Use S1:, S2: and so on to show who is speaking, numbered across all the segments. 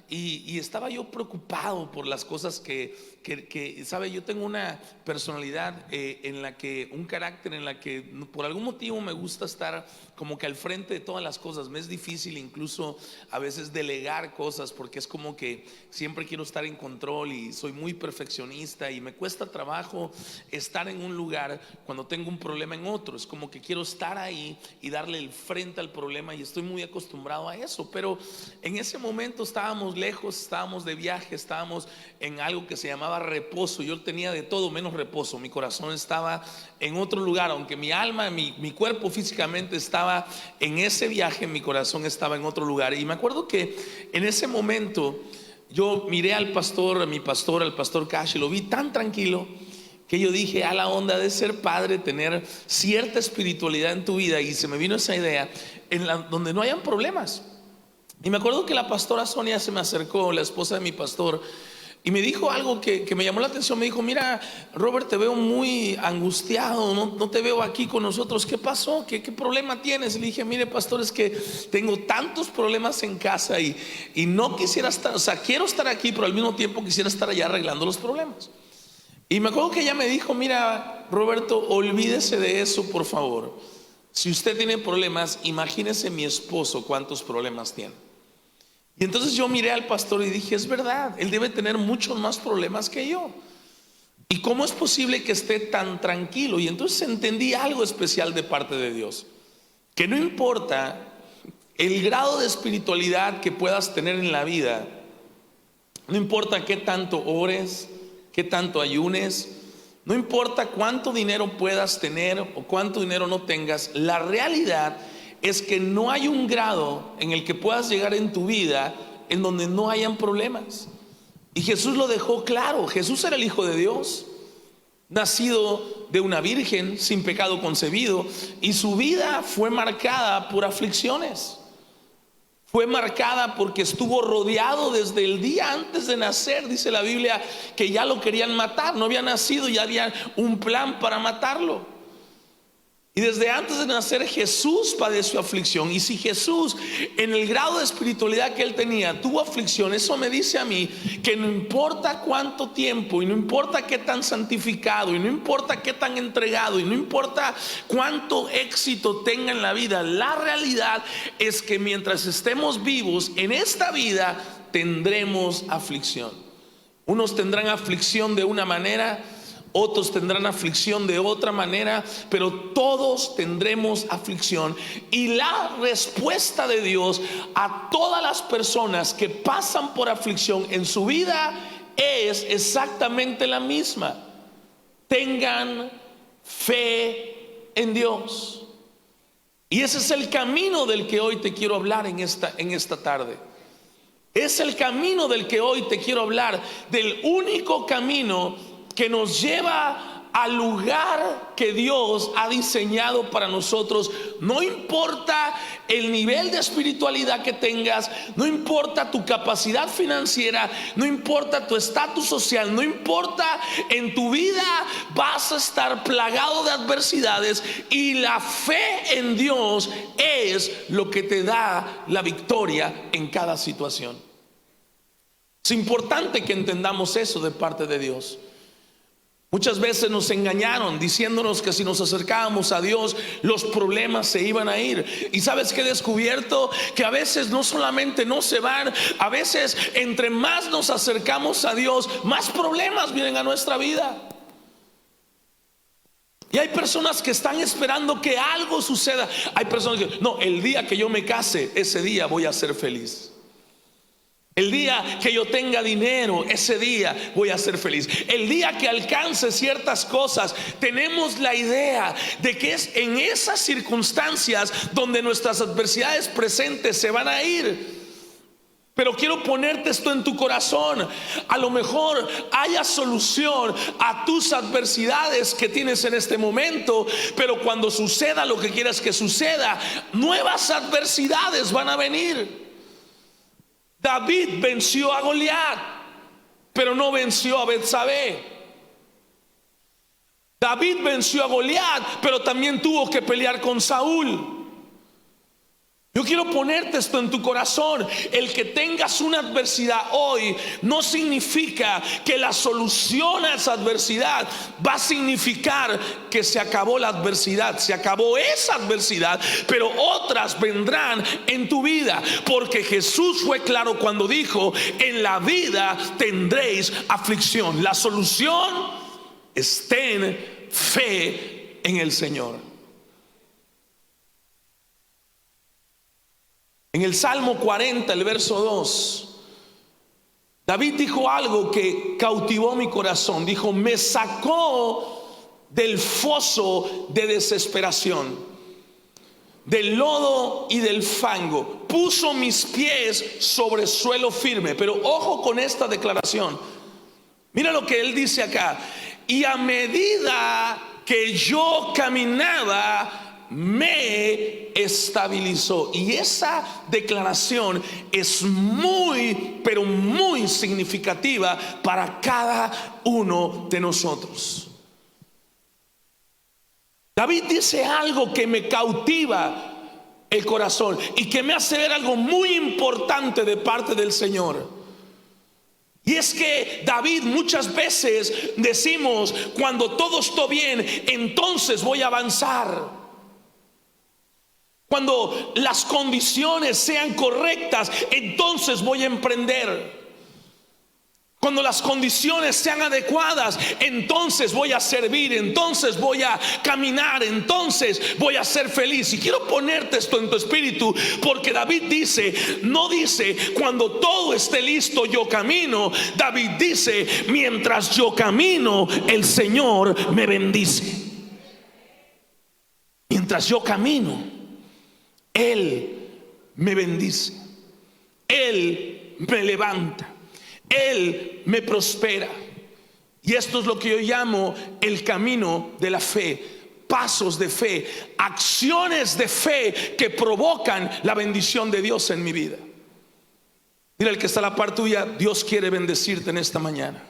S1: y estaba yo preocupado por las cosas ¿sabe? Yo tengo una personalidad en la que, un carácter en la que por algún motivo me gusta estar como que al frente de todas las cosas. Me es difícil incluso a veces delegar cosas porque es como que siempre quiero estar en control y soy muy perfeccionista y me cuesta trabajo estar en un lugar cuando tengo un problema en otro. Es como que quiero estar ahí y darle el frente al problema y estoy muy acostumbrado a eso. Pero en ese momento estábamos lejos, estábamos de viaje, estábamos en algo que se llamaba reposo. Yo tenía de todo menos reposo. Mi corazón estaba en otro lugar, aunque mi alma, mi cuerpo físicamente estaba en ese viaje, mi corazón estaba en otro lugar. Y me acuerdo que en ese momento yo miré al pastor, al pastor Cash, y lo vi tan tranquilo que yo dije: a la onda de ser padre, tener cierta espiritualidad en tu vida. Y se me vino esa idea donde no hayan problemas. Y me acuerdo que la pastora Sonia se me acercó, la esposa de mi pastor, y me dijo algo que me llamó la atención. Me dijo: mira, Robert, te veo muy angustiado, no te veo aquí con nosotros. ¿Qué pasó? ¿Qué problema tienes? Y le dije: mire, pastor, es que tengo tantos problemas en casa y no quisiera estar, o sea, quiero estar aquí, pero al mismo tiempo quisiera estar allá arreglando los problemas. Y me acuerdo que ella me dijo: mira, Roberto, olvídese de eso, por favor. Si usted tiene problemas, imagínese mi esposo cuántos problemas tiene. Y entonces yo miré al pastor y dije: es verdad, él debe tener muchos más problemas que yo. ¿Y cómo es posible que esté tan tranquilo? Y entonces entendí algo especial de parte de Dios, que no importa el grado de espiritualidad que puedas tener en la vida, no importa qué tanto ores, qué tanto ayunes, no importa cuánto dinero puedas tener o cuánto dinero no tengas, la realidad es que no hay un grado en el que puedas llegar en tu vida en donde no hayan problemas. Y Jesús lo dejó claro. Jesús era el Hijo de Dios, nacido de una virgen, sin pecado concebido, y su vida fue marcada por aflicciones. Fue marcada porque estuvo rodeado desde el día antes de nacer. Dice la Biblia que ya lo querían matar. No había nacido, ya había un plan para matarlo. Y desde antes de nacer Jesús padeció aflicción. Y si Jesús, en el grado de espiritualidad que él tenía, tuvo aflicción, eso me dice a mí que no importa cuánto tiempo, y no importa qué tan santificado, y no importa qué tan entregado, y no importa cuánto éxito tenga en la vida, la realidad es que mientras estemos vivos en esta vida tendremos aflicción. Unos tendrán aflicción de una manera, otros tendrán aflicción de otra manera, pero todos tendremos aflicción. Y la respuesta de Dios a todas las personas que pasan por aflicción en su vida es exactamente la misma: tengan fe en Dios. Y ese es el camino del que hoy te quiero hablar en esta tarde. Es el camino del que hoy te quiero hablar, del único camino que nos lleva al lugar que Dios ha diseñado para nosotros. No importa el nivel de espiritualidad que tengas, no importa tu capacidad financiera, no importa tu estatus social, no importa, en tu vida vas a estar plagado de adversidades, y la fe en Dios es lo que te da la victoria en cada situación. Es importante que entendamos eso de parte de Dios. Muchas veces nos engañaron diciéndonos que si nos acercábamos a Dios los problemas se iban a ir. Y sabes que he descubierto que a veces no solamente no se van, a veces entre más nos acercamos a Dios, más problemas vienen a nuestra vida. Y hay personas que están esperando que algo suceda. Hay personas que no, el día que yo me case, ese día voy a ser feliz. El día que yo tenga dinero, ese día voy a ser feliz. El día que alcance ciertas cosas, tenemos la idea de que es en esas circunstancias donde nuestras adversidades presentes se van a ir. Pero quiero ponerte esto en tu corazón: a lo mejor haya solución a tus adversidades que tienes en este momento, pero cuando suceda lo que quieras que suceda, nuevas adversidades van a venir. David venció a Goliat, pero no venció a Betsabé. David venció a Goliat, pero también tuvo que pelear con Saúl. Yo quiero ponerte esto en tu corazón. El que tengas una adversidad hoy no significa que la solución a esa adversidad va a significar que se acabó la adversidad. Se acabó esa adversidad, pero otras vendrán en tu vida. Porque Jesús fue claro cuando dijo: en la vida tendréis aflicción. La solución es ten fe en el Señor. En el Salmo 40, el verso 2, David dijo algo que cautivó mi corazón. Dijo: me sacó del foso de desesperación, del lodo y del fango, puso mis pies sobre suelo firme. Pero ojo con esta declaración. Mira lo que él dice acá: y a medida que yo caminaba, me estabilizó. Y esa declaración es muy, pero muy significativa para cada uno de nosotros. David dice algo que me cautiva el corazón y que me hace ver algo muy importante de parte del Señor. Y es que David, muchas veces decimos: cuando todo está bien, entonces voy a avanzar. Cuando las condiciones sean correctas, entonces voy a emprender. Cuando las condiciones sean adecuadas, entonces voy a servir, entonces voy a caminar, entonces voy a ser feliz. Y quiero ponerte esto en tu espíritu, porque David dice, no dice cuando todo esté listo yo camino. David dice: mientras yo camino, el Señor me bendice. Mientras yo camino, Él me bendice, Él me levanta, Él me prospera. Y esto es lo que yo llamo el camino de la fe. Pasos de fe, acciones de fe que provocan la bendición de Dios en mi vida. Dile al que está a la par tuya: Dios quiere bendecirte en esta mañana.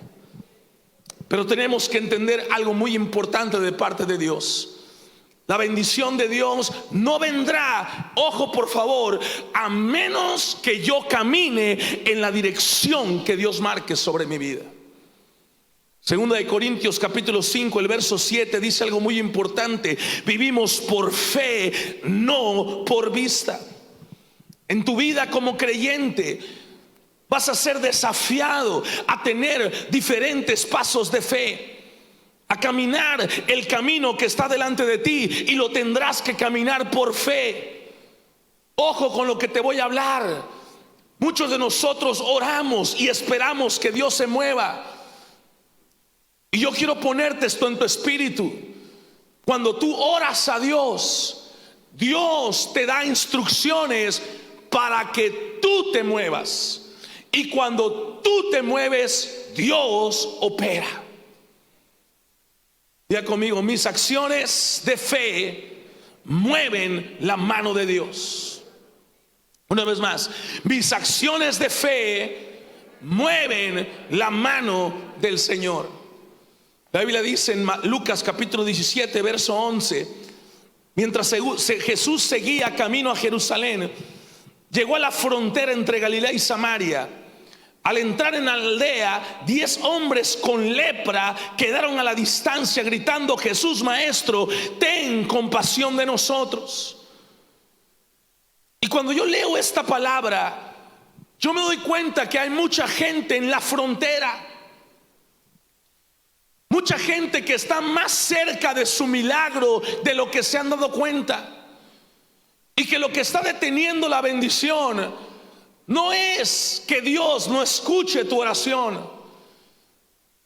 S1: Pero tenemos que entender algo muy importante de parte de Dios. La bendición de Dios no vendrá, ojo por favor, a menos que yo camine en la dirección que Dios marque sobre mi vida. Segunda de Corintios capítulo 5, el verso 7 dice algo muy importante: vivimos por fe, no por vista. En tu vida como creyente vas a ser desafiado a tener diferentes pasos de fe, a caminar el camino que está delante de ti, y lo tendrás que caminar por fe. Ojo con lo que te voy a hablar. Muchos de nosotros oramos y esperamos que Dios se mueva, y yo quiero ponerte esto en tu espíritu. Cuando tú oras a Dios, Dios te da instrucciones para que tú te muevas, y cuando tú te mueves, Dios opera. Diga conmigo: mis acciones de fe mueven la mano de Dios. Una vez más: mis acciones de fe mueven la mano del Señor. La Biblia dice en Lucas capítulo 17, verso 11: mientras Jesús seguía camino a Jerusalén, llegó a la frontera entre Galilea y Samaria. Al entrar en la aldea, 10 hombres con lepra quedaron a la distancia gritando: Jesús, Maestro, ten compasión de nosotros. Y cuando yo leo esta palabra, yo me doy cuenta que hay mucha gente en la frontera, mucha gente que está más cerca de su milagro de lo que se han dado cuenta, y que lo que está deteniendo la bendición no es que Dios no escuche tu oración,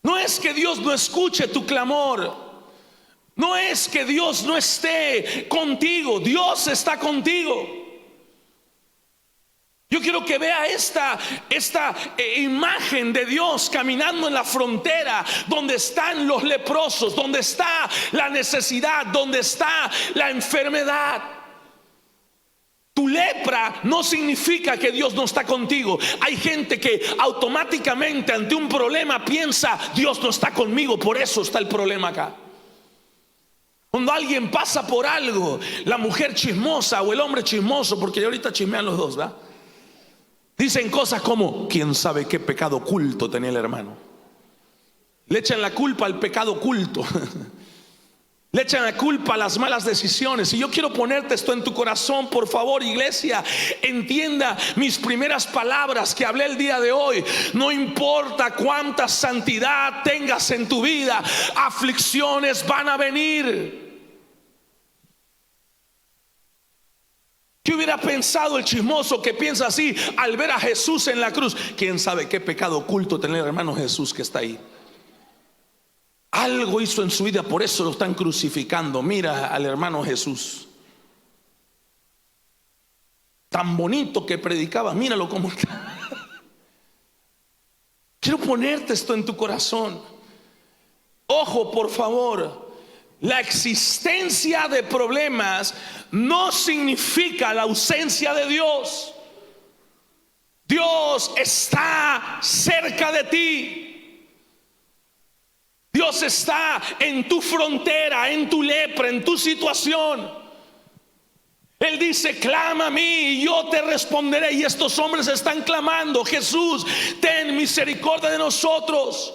S1: no es que Dios no escuche tu clamor, no es que Dios no esté contigo. Dios está contigo. Yo quiero que vea esta imagen de Dios caminando en la frontera, donde están los leprosos, donde está la necesidad, donde está la enfermedad. Tu lepra no significa que Dios no está contigo. Hay gente que automáticamente ante un problema piensa: Dios no está conmigo, por eso está el problema acá. Cuando alguien pasa por algo, la mujer chismosa o el hombre chismoso, porque ahorita chismean los dos, ¿verdad? Dicen cosas como: quién sabe qué pecado oculto tenía el hermano. Le echan la culpa al pecado oculto. Le echan la culpa a las malas decisiones. Y yo quiero ponerte esto en tu corazón, por favor, iglesia. Entienda mis primeras palabras que hablé el día de hoy. No importa cuánta santidad tengas en tu vida, aflicciones van a venir. ¿Qué hubiera pensado el chismoso que piensa así al ver a Jesús en la cruz? ¿Quién sabe qué pecado oculto tenía el hermano Jesús que está ahí? Algo hizo en su vida, por eso lo están crucificando. Mira al hermano Jesús, tan bonito que predicaba, míralo cómo está. Quiero ponerte esto en tu corazón. Ojo, por favor, la existencia de problemas no significa la ausencia de Dios. Dios está cerca de ti. Dios está en tu frontera, en tu lepra, en tu situación. Él dice: clama a mí y yo te responderé. Y estos hombres están clamando: Jesús, ten misericordia de nosotros.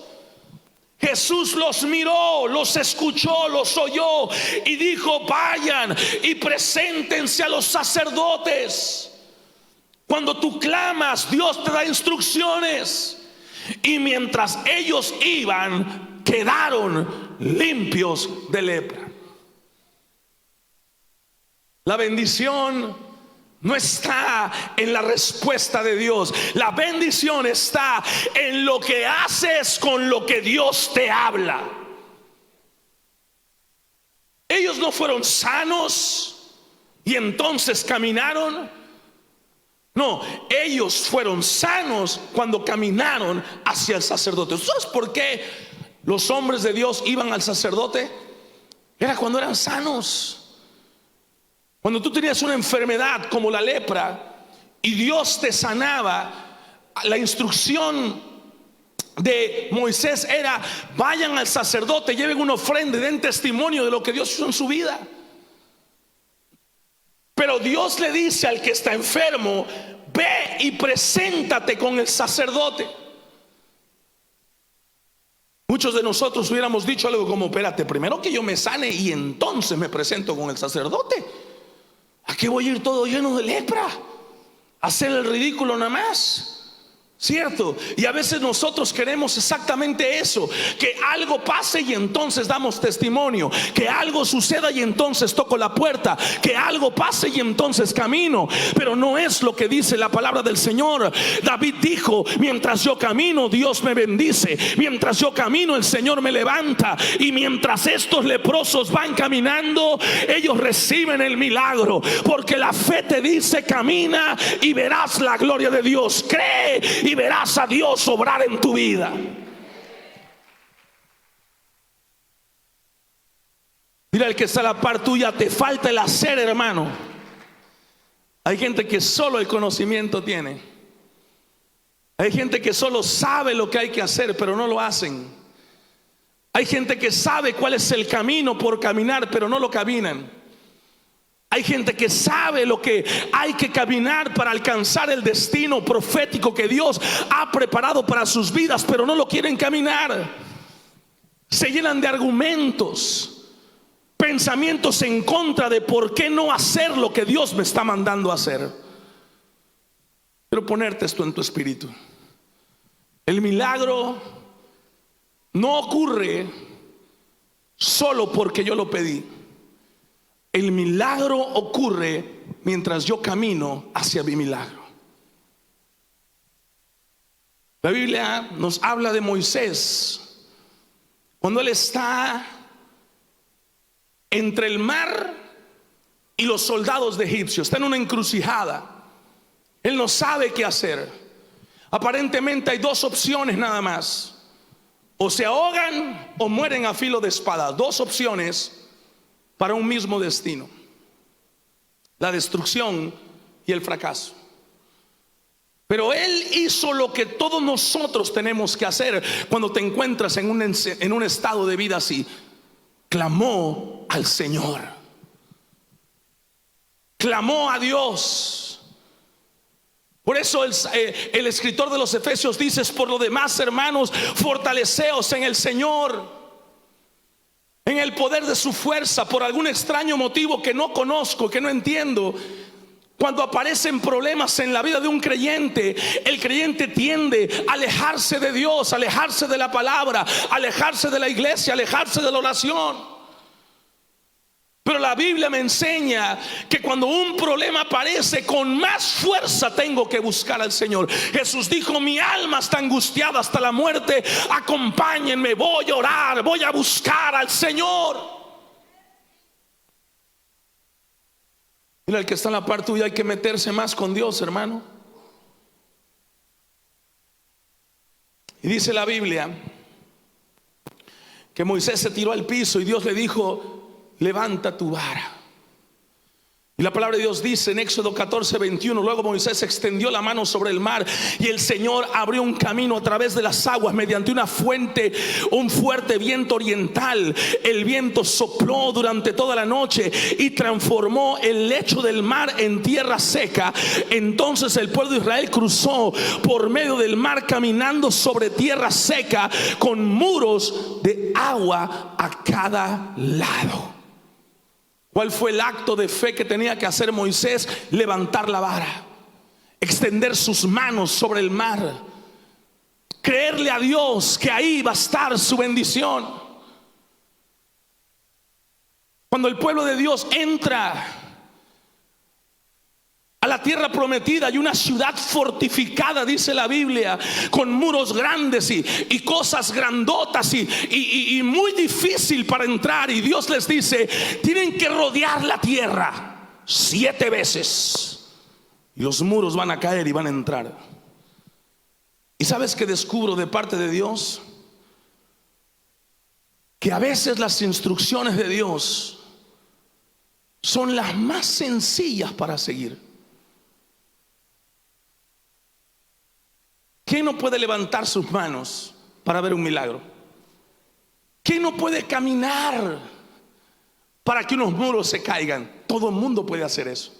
S1: Jesús los miró, los escuchó, los oyó y dijo: vayan y preséntense a los sacerdotes. Cuando tú clamas, Dios te da instrucciones. Y mientras ellos iban, quedaron limpios de lepra. La bendición no está en la respuesta de Dios. La bendición está en lo que haces con lo que Dios te habla. Ellos no fueron sanos y entonces caminaron. No, ellos fueron sanos cuando caminaron hacia el sacerdote. ¿Sabes por qué los hombres de Dios iban al sacerdote? Era cuando eran sanos. Cuando tú tenías una enfermedad como la lepra y Dios te sanaba, la instrucción de Moisés era: vayan al sacerdote, lleven una ofrenda, den testimonio de lo que Dios hizo en su vida. Pero Dios le dice al que está enfermo: ve y preséntate con el sacerdote. Muchos de nosotros hubiéramos dicho algo como: espérate, primero que yo me sane y entonces me presento con el sacerdote. ¿A qué voy a ir todo lleno de lepra? ¿Hacer el ridículo nada más? ¿Cierto? Y a veces nosotros queremos exactamente eso: que algo pase y entonces damos testimonio, que algo suceda y entonces toco la puerta, que algo pase y entonces camino. Pero no es lo que dice la palabra del Señor. David dijo: mientras yo camino, Dios me bendice. Mientras yo camino, el Señor me levanta. Y mientras estos leprosos van caminando, ellos reciben el milagro, porque la fe te dice: camina y verás la gloria de Dios. Cree y verás a Dios obrar en tu vida. Mira al que está a la par tuya: te falta el hacer, hermano. Hay gente que solo el conocimiento tiene. Hay gente que solo sabe lo que hay que hacer, pero no lo hacen. Hay gente que sabe cuál es el camino por caminar, pero no lo caminan. Hay gente que sabe lo que hay que caminar para alcanzar el destino profético que Dios ha preparado para sus vidas, pero no lo quieren caminar. Se llenan de argumentos, pensamientos en contra de por qué no hacer lo que Dios me está mandando a hacer. Quiero ponerte esto en tu espíritu. El milagro no ocurre solo porque yo lo pedí. El milagro ocurre mientras yo camino hacia mi milagro. La Biblia nos habla de Moisés cuando él está entre el mar y los soldados de Egipcio. Está en una encrucijada. Él no sabe qué hacer. Aparentemente hay dos opciones nada más: o se ahogan o mueren a filo de espada. Dos opciones para un mismo destino: la destrucción y el fracaso. Pero él hizo lo que todos nosotros tenemos que hacer cuando te encuentras en un estado de vida así. Clamó al Señor. Clamó a Dios. Por eso el escritor de los Efesios dice: por lo demás, hermanos, fortaleceos en el Señor, en el poder de su fuerza. Por algún extraño motivo que no conozco, que no entiendo, cuando aparecen problemas en la vida de un creyente, el creyente tiende a alejarse de Dios, a alejarse de la palabra, a alejarse de la iglesia, a alejarse de la oración. Pero la Biblia me enseña que cuando un problema aparece, con más fuerza tengo que buscar al Señor. Jesús dijo: mi alma está angustiada hasta la muerte, acompáñenme, voy a orar, voy a buscar al Señor. Mira, el que está en la parte tuya, hay que meterse más con Dios, hermano. Y dice la Biblia que Moisés se tiró al piso y Dios le dijo: levanta tu vara. Y la palabra de Dios dice en Éxodo 14:21: luego Moisés extendió la mano sobre el mar, y el Señor abrió un camino a través de las aguas mediante una fuente, un fuerte viento oriental. El viento sopló durante toda la noche y transformó el lecho del mar en tierra seca. Entonces el pueblo de Israel cruzó por medio del mar caminando sobre tierra seca, con muros de agua a cada lado. ¿Cuál fue el acto de fe que tenía que hacer Moisés? Levantar la vara, extender sus manos sobre el mar, creerle a Dios que ahí va a estar su bendición. Cuando el pueblo de Dios entra a la tierra prometida, hay una ciudad fortificada, dice la Biblia, con muros grandes y cosas grandotas y muy difícil para entrar. Y Dios les dice: tienen que rodear la tierra 7 veces y los muros van a caer y van a entrar. ¿Y sabes qué descubro de parte de Dios? Que a veces las instrucciones de Dios son las más sencillas para seguir. ¿Quién no puede levantar sus manos para ver un milagro? ¿Quién no puede caminar para que unos muros se caigan? Todo el mundo puede hacer eso.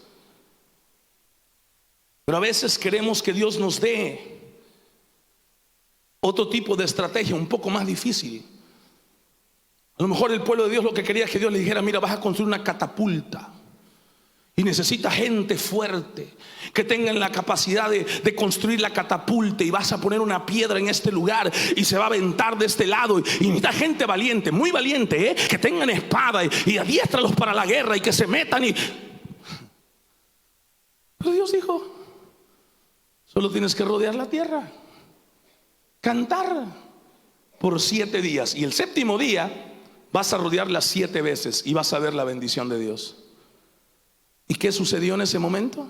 S1: Pero a veces queremos que Dios nos dé otro tipo de estrategia, un poco más difícil. A lo mejor el pueblo de Dios lo que quería es que Dios le dijera: mira, vas a construir una catapulta y necesita gente fuerte que tengan la capacidad de construir la catapulta, y vas a poner una piedra en este lugar y se va a aventar de este lado, y necesita gente valiente, muy valiente, que tengan espada y adiéstralos para la guerra y que se metan. Pero Dios dijo: solo tienes que rodear la tierra, cantar por 7 días, y el 7º día vas a rodearla 7 veces y vas a ver la bendición de Dios. ¿Y qué sucedió en ese momento?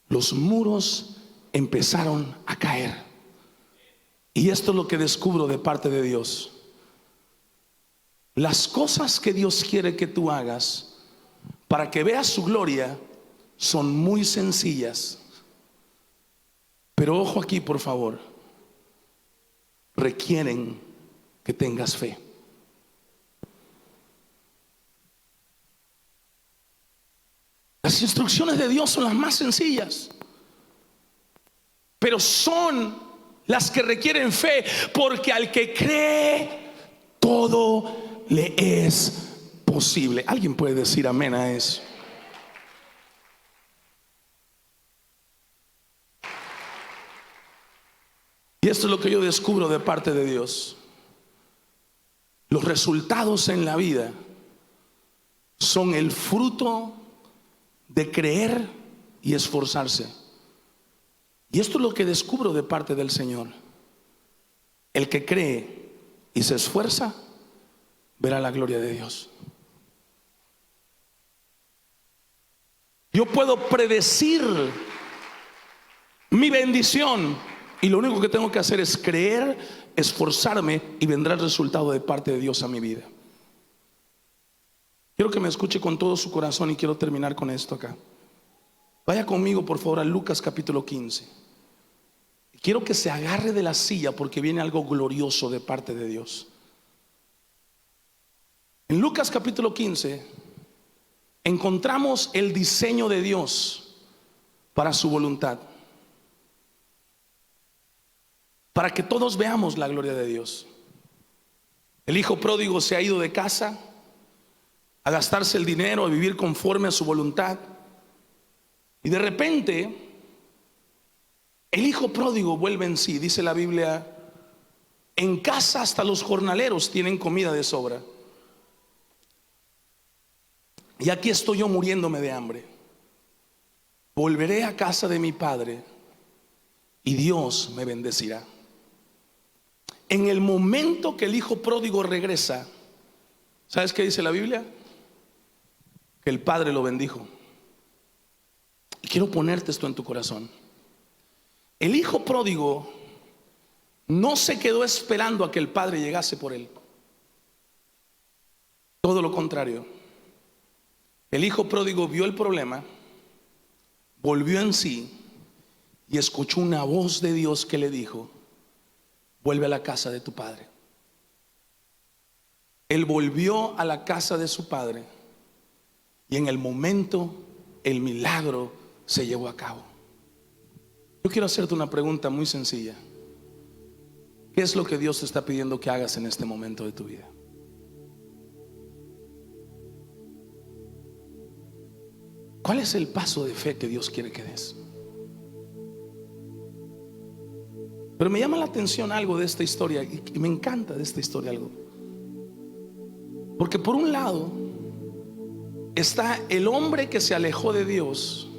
S1: Los muros empezaron a caer. Y esto es lo que descubro de parte de Dios. Las cosas que Dios quiere que tú hagas para que veas su gloria son muy sencillas. Pero ojo aquí, por favor, requieren que tengas fe. Las instrucciones de Dios son las más sencillas, pero son las que requieren fe, porque al que cree todo le es posible. ¿Alguien puede decir amén a eso? Y esto es lo que yo descubro de parte de Dios. Los resultados en la vida son el fruto de creer y esforzarse. Y esto es lo que descubro de parte del Señor. El que cree y se esfuerza verá la gloria de Dios. Yo puedo predecir mi bendición, y lo único que tengo que hacer es creer, esforzarme, y vendrá el resultado de parte de Dios a mi vida. Quiero que me escuche con todo su corazón y quiero terminar con esto acá. Vaya conmigo, por favor, a Lucas capítulo 15. Quiero que se agarre de la silla porque viene algo glorioso de parte de Dios.
S2: En Lucas capítulo 15 encontramos el diseño de Dios para su voluntad, para que todos veamos la gloria de Dios. El hijo pródigo se ha ido de casa a gastarse el dinero, a vivir conforme a su voluntad, y de repente el hijo pródigo vuelve en sí. Dice la Biblia: en casa hasta los jornaleros tienen comida de sobra, y aquí estoy yo muriéndome de hambre. Volveré a casa de mi padre y Dios me bendecirá. En el momento que el hijo pródigo regresa, ¿sabes qué dice la Biblia? Que el padre lo bendijo. Y quiero ponerte esto en tu corazón. El hijo pródigo no se quedó esperando a que el padre llegase por él. Todo lo contrario. El hijo pródigo vio el problema, volvió en sí y escuchó una voz de Dios que le dijo: vuelve a la casa de tu padre. Él volvió a la casa de su padre y en el momento el milagro se llevó a cabo. Yo quiero hacerte una pregunta muy sencilla. ¿Qué es lo que Dios te está pidiendo que hagas en este momento de tu vida? ¿Cuál es el paso de fe que Dios quiere que des? Pero me llama la atención algo de esta historia, y me encanta de esta historia algo. Porque por un lado está el hombre que se alejó de Dios,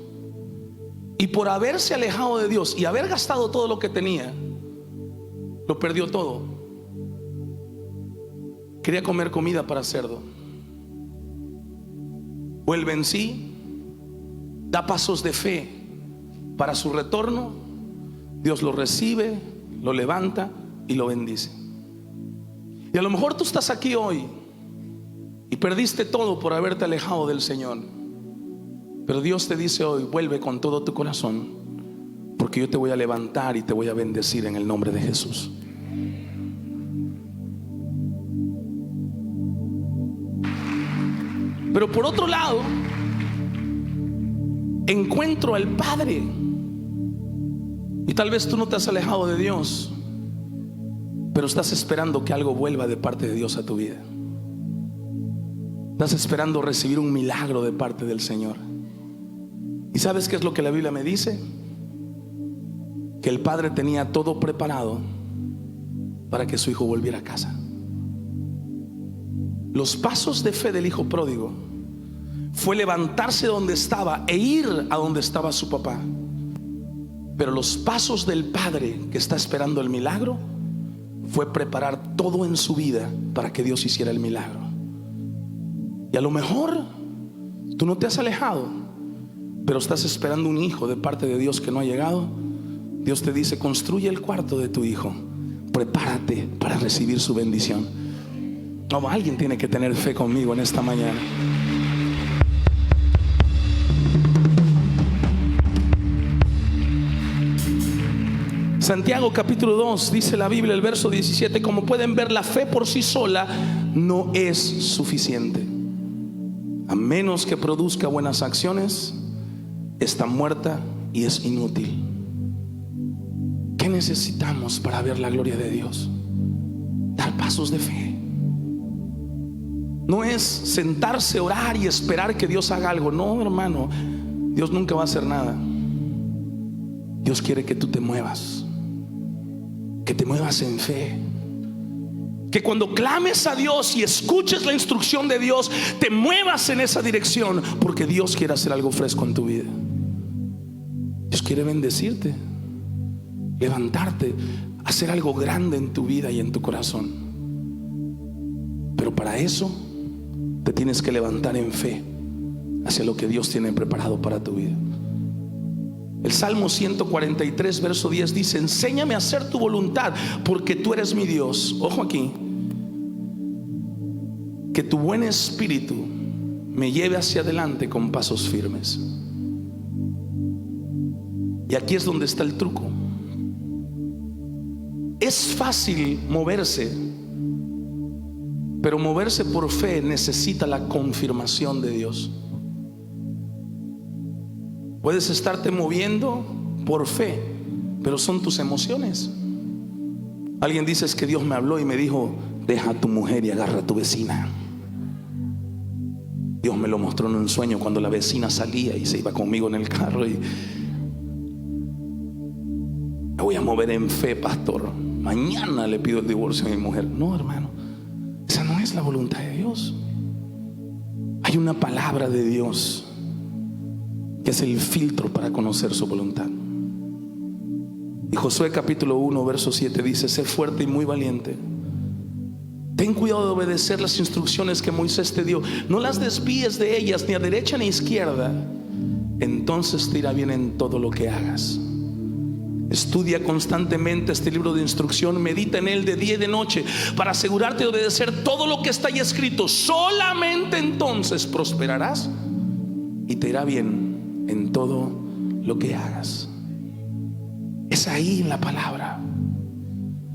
S2: y por haberse alejado de Dios y haber gastado todo lo que tenía, lo perdió todo. Quería comer comida para cerdo. Vuelve en sí, da pasos de fe para su retorno. Dios lo recibe, lo levanta y lo bendice. Y a lo mejor tú estás aquí hoy y perdiste todo por haberte alejado del Señor, pero Dios te dice hoy: vuelve con todo tu corazón, porque yo te voy a levantar y te voy a bendecir en el nombre de Jesús. Pero por otro lado, encuentro al Padre. Y tal vez tú no te has alejado de Dios, pero estás esperando que algo vuelva de parte de Dios a tu vida. Estás esperando recibir un milagro de parte del Señor. ¿Y sabes qué es lo que la Biblia me dice? Que el Padre tenía todo preparado para que su hijo volviera a casa. Los pasos de fe del hijo pródigo fue levantarse donde estaba e ir a donde estaba su papá. Pero los pasos del padre que está esperando el milagro fue preparar todo en su vida para que Dios hiciera el milagro. Y a lo mejor tú no te has alejado, pero estás esperando un hijo de parte de Dios que no ha llegado. Dios te dice: construye el cuarto de tu hijo, prepárate para recibir su bendición. No, alguien tiene que tener fe conmigo en esta mañana. Santiago capítulo 2 dice la Biblia, el verso 17: como pueden ver, la fe por sí sola no es suficiente. A menos que produzca buenas acciones, está muerta y es inútil. ¿Qué necesitamos para ver la gloria de Dios? Dar pasos de fe. No es sentarse, orar y esperar que Dios haga algo. No, hermano, Dios nunca va a hacer nada. Dios quiere que tú te muevas, que te muevas en fe, que cuando clames a Dios y escuches la instrucción de Dios, te muevas en esa dirección, porque Dios quiere hacer algo fresco en tu vida. Dios quiere bendecirte, levantarte, hacer algo grande en tu vida y en tu corazón. Pero para eso te tienes que levantar en fe hacia lo que Dios tiene preparado para tu vida. El Salmo 143 verso 10 dice: enséñame a hacer tu voluntad, porque tú eres mi Dios. Ojo aquí: que tu buen espíritu me lleve hacia adelante con pasos firmes. Y aquí es donde está el truco. Es fácil moverse Pero moverse por fe necesita la confirmación de Dios. Puedes estarte moviendo por fe, pero son tus emociones. Alguien dice: es que Dios me habló y me dijo: deja a tu mujer y agarra a tu vecina. Dios me lo mostró en un sueño cuando la vecina salía y se iba conmigo en el carro, y me voy a mover en fe, pastor. Mañana le pido el divorcio a mi mujer. No, hermano, esa no es la voluntad de Dios. Hay una palabra de Dios que es el filtro para conocer su voluntad. Y Josué capítulo 1 verso 7 dice: sé fuerte y muy valiente. Ten cuidado de obedecer las instrucciones que Moisés te dio. No las desvíes de ellas, ni a derecha ni a izquierda. Entonces te irá bien en todo lo que hagas. Estudia constantemente este libro de instrucción, medita en él de día y de noche, para asegurarte de obedecer todo lo que está ahí escrito. Solamente entonces prosperarás y te irá bien en todo lo que hagas. Es ahí en la palabra.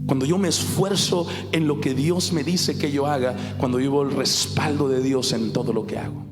S2: Cuando yo me esfuerzo en lo que Dios me dice que yo haga, cuando vivo el respaldo de Dios en todo lo que hago.